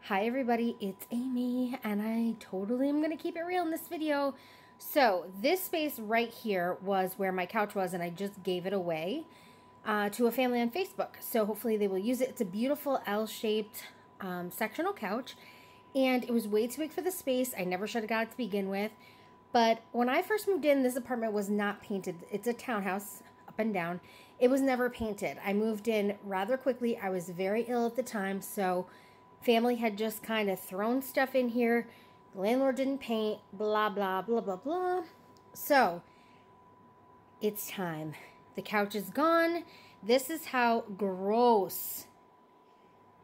Hi everybody, it's Amy, and I totally am going to keep it real in this video. So this space right here was where my couch was, and I just gave it away to a family on Facebook. So hopefully they will use it. It's a beautiful L-shaped sectional couch, and it was way too big for the space. I never should have got it to begin with. But when I first moved in, this apartment was not painted. It's a townhouse, up and down. It was never painted. I moved in rather quickly. I was very ill at the time, so family had just kind of thrown stuff in here. The landlord didn't paint, blah, blah, blah, blah, blah. So, it's time. The couch is gone. This is how gross.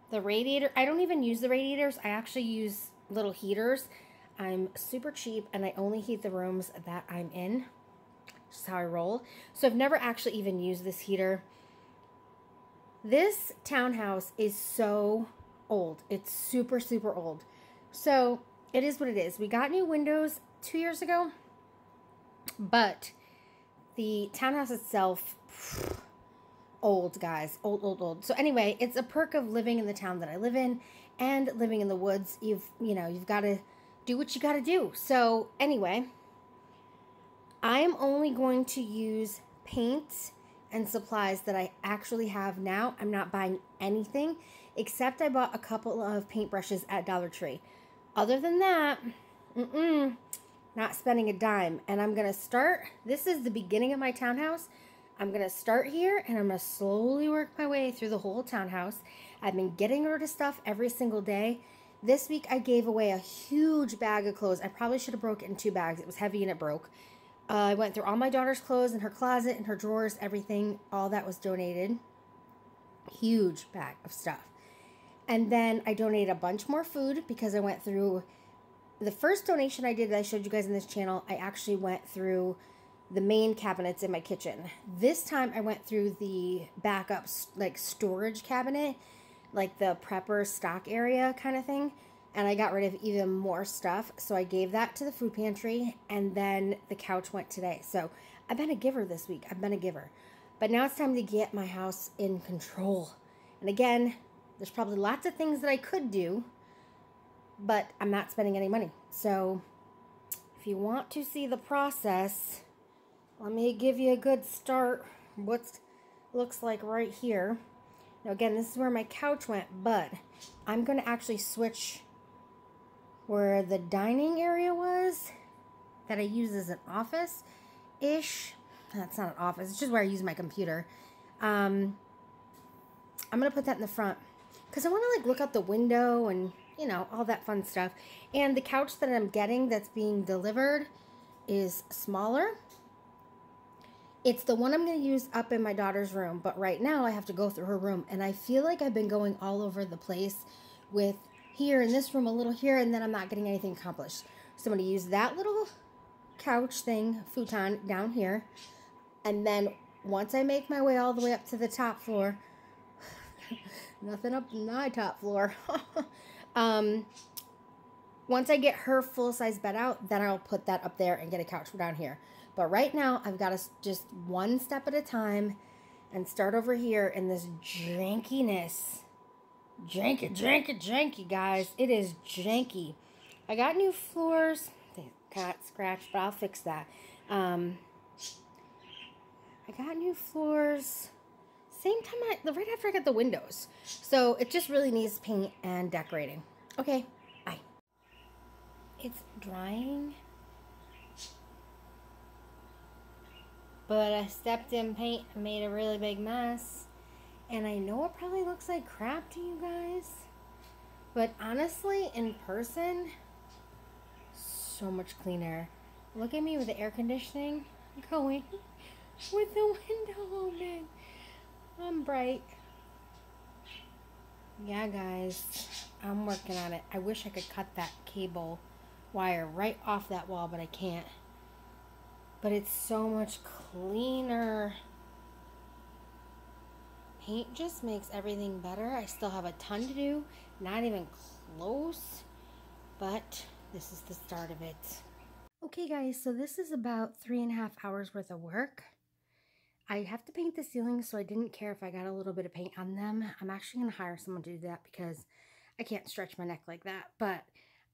The radiator, I don't even use the radiators. I actually use little heaters. I'm super cheap, and I only heat the rooms that I'm in. Just how I roll. So I've never actually even used this heater. This townhouse is so old. It's super, super old. So it is what it is. We got new windows 2 years ago, but the townhouse itself, old, guys. Old, old, old. So anyway, it's a perk of living in the town that I live in and living in the woods. You've got to do what you got to do. So anyway, I'm only going to use paint and supplies that I actually have now. I'm not buying anything, except I bought a couple of paintbrushes at Dollar Tree. Other than that, not spending a dime. And I'm going to start, this is the beginning of my townhouse. I'm going to start here, and I'm going to slowly work my way through the whole townhouse. I've been getting rid of stuff every single day. This week I gave away a huge bag of clothes. I probably should have broke it in 2 bags. It was heavy and it broke. I went through all my daughter's clothes in her closet, in her drawers, everything. All that was donated. Huge bag of stuff. And then I donated a bunch more food because I went through the first donation I did that I showed you guys in this channel. I actually went through the main cabinets in my kitchen. This time I went through the backup like storage cabinet, like the prepper stock area kind of thing. And I got rid of even more stuff. So I gave that to the food pantry. And then the couch went today. So I've been a giver this week. I've been a giver. But now it's time to get my house in control. And again, there's probably lots of things that I could do, but I'm not spending any money. So if you want to see the process, let me give you a good start. What looks like right here. Now again, this is where my couch went, but I'm going to actually switch where the dining area was that I use as an office-ish. That's not an office. It's just where I use my computer. I'm going to put that in the front because I want to like look out the window and, you know, all that fun stuff. And the couch that I'm getting that's being delivered is smaller. It's the one I'm going to use up in my daughter's room. But right now I have to go through her room. And I feel like I've been going all over the place with here in this room, a little here, and then I'm not getting anything accomplished. So I'm going to use that little couch thing, futon, down here. And then once I make my way all the way up to the top floor, nothing up to my top floor. Once I get her full-size bed out, then I'll put that up there and get a couch down here. But right now, I've got to just one step at a time and start over here in this jankiness. Janky, guys. It is janky. I got new floors. They got scratched, but I'll fix that. I got new floors. Same time, right after I got the windows. So it just really needs paint and decorating. Okay, bye. It's drying. But I stepped in paint and made a really big mess. And I know it probably looks like crap to you guys, but honestly, in person, so much cleaner. Look at me with the air conditioning going, with the window open. I'm bright. Yeah, guys, I'm working on it. I wish I could cut that cable wire right off that wall, but I can't. But it's so much cleaner. Paint just makes everything better. I still have a ton to do. Not even close. But this is the start of it. Okay, guys, so this is about 3.5 hours worth of work. I have to paint the ceilings, so I didn't care if I got a little bit of paint on them. I'm actually going to hire someone to do that because I can't stretch my neck like that, but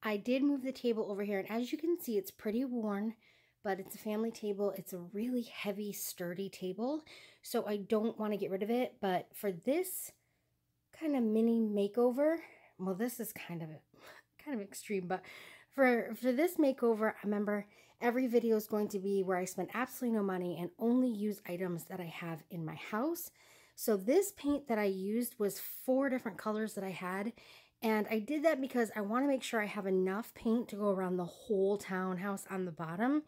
I did move the table over here, and as you can see, it's pretty worn, but it's a family table. It's a really heavy, sturdy table, so I don't want to get rid of it. But for this kind of mini makeover, well, this is kind of extreme, but for this makeover, I remember every video is going to be where I spend absolutely no money and only use items that I have in my house. So this paint that I used was 4 different colors that I had, and I did that because I want to make sure I have enough paint to go around the whole townhouse on the bottom,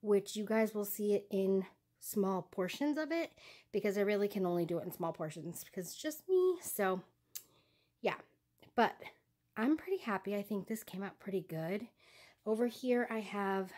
which you guys will see it in small portions of it, because I really can only do it in small portions because it's just me. So yeah, but I'm pretty happy. I think this came out pretty good. Over here I have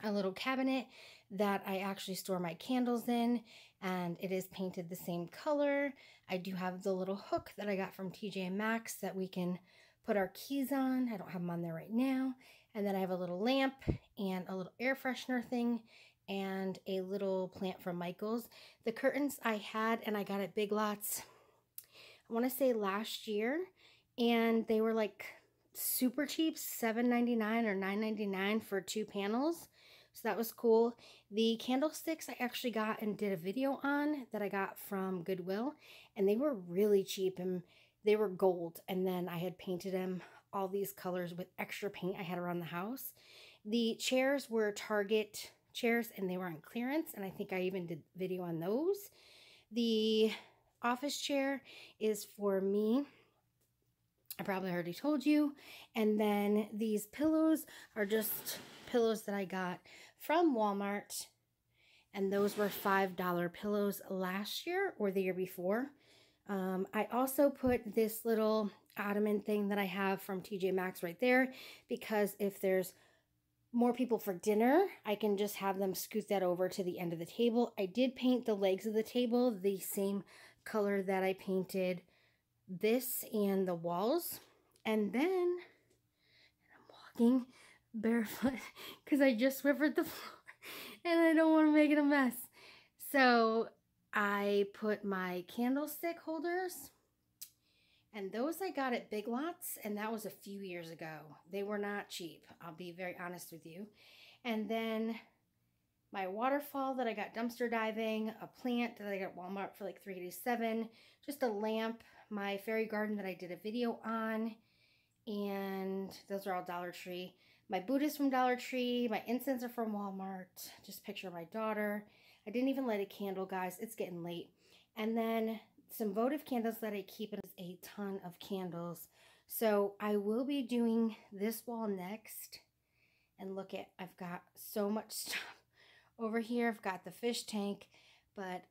a little cabinet that I actually store my candles in, and it is painted the same color. I do have the little hook that I got from TJ Maxx that we can put our keys on. I don't have them on there right now. And then I have a little lamp and a little air freshener thing and a little plant from Michael's. The curtains I had, and I got at Big Lots, I want to say last year, and they were like super cheap, $7.99 or $9.99 for 2 panels. So that was cool. The candlesticks I actually got and did a video on that I got from Goodwill, and they were really cheap, and they were gold, and then I had painted them all these colors with extra paint I had around the house. The chairs were Target chairs, and they were on clearance, and I think I even did a video on those. The office chair is for me. I probably already told you. And then these pillows are just pillows that I got from Walmart. And those were $5 pillows last year or the year before. I also put this little ottoman thing that I have from TJ Maxx right there, because if there's more people for dinner, I can just have them scoot that over to the end of the table. I did paint the legs of the table the same color that I painted this and the walls. And then I'm walking barefoot because I just swivered the floor and I don't want to make it a mess. So I put my candlestick holders, and those I got at Big Lots, and that was a few years ago. They were not cheap, I'll be very honest with you. And then my waterfall that I got dumpster diving, a plant that I got at Walmart for like $3.87, just a lamp, my fairy garden that I did a video on, and those are all Dollar Tree. My Buddhas from Dollar Tree, my incense are from Walmart, just a picture of my daughter. I didn't even light a candle, guys, it's getting late. And then some votive candles that I keep, and a ton of candles. So I will be doing this wall next. And look at, I've got so much stuff. Over here, I've got the fish tank, but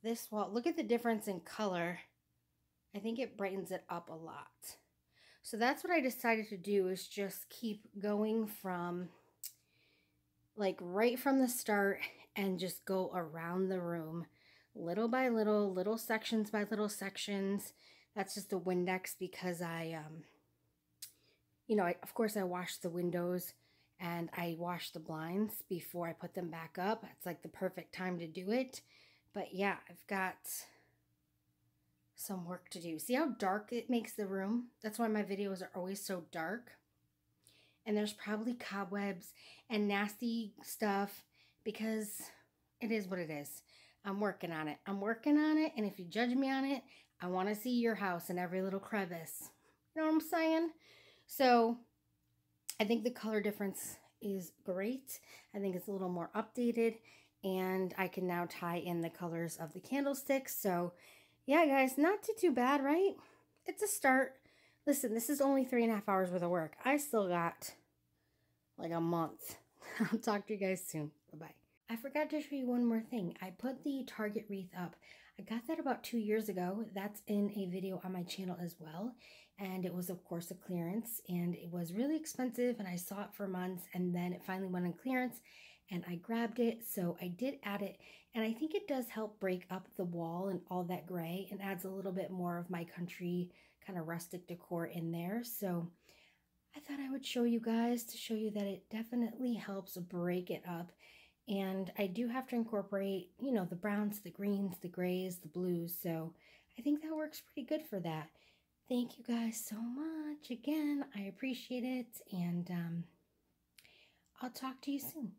this wall, look at the difference in color. I think it brightens it up a lot. So that's what I decided to do, is just keep going from, like, right from the start and just go around the room, little by little, little sections by little sections. That's just the Windex because of course I washed the windows and I washed the blinds before I put them back up. It's like the perfect time to do it. But yeah, I've got some work to do. See how dark it makes the room? That's why my videos are always so dark. And there's probably cobwebs and nasty stuff because it is what it is. I'm working on it. I'm working on it. And if you judge me on it, I want to see your house in every little crevice. You know what I'm saying? So I think the color difference is great. I think it's a little more updated, and I can now tie in the colors of the candlesticks. So yeah, guys, not too bad, right? It's a start. Listen, this is only 3.5 hours worth of work. I still got like a month. I'll talk to you guys soon. Bye-bye. I forgot to show you one more thing. I put the Target wreath up. I got that about 2 years ago. That's in a video on my channel as well. And it was, of course, a clearance. And it was really expensive. And I saw it for months. And then it finally went on clearance. And I grabbed it. So I did add it. And I think it does help break up the wall and all that gray. And adds a little bit more of my country kind of rustic decor in there. So I thought I would show you guys to show you that it definitely helps break it up. And I do have to incorporate, you know, the browns, the greens, the grays, the blues. So I think that works pretty good for that. Thank you guys so much. Again, I appreciate it. And I'll talk to you soon.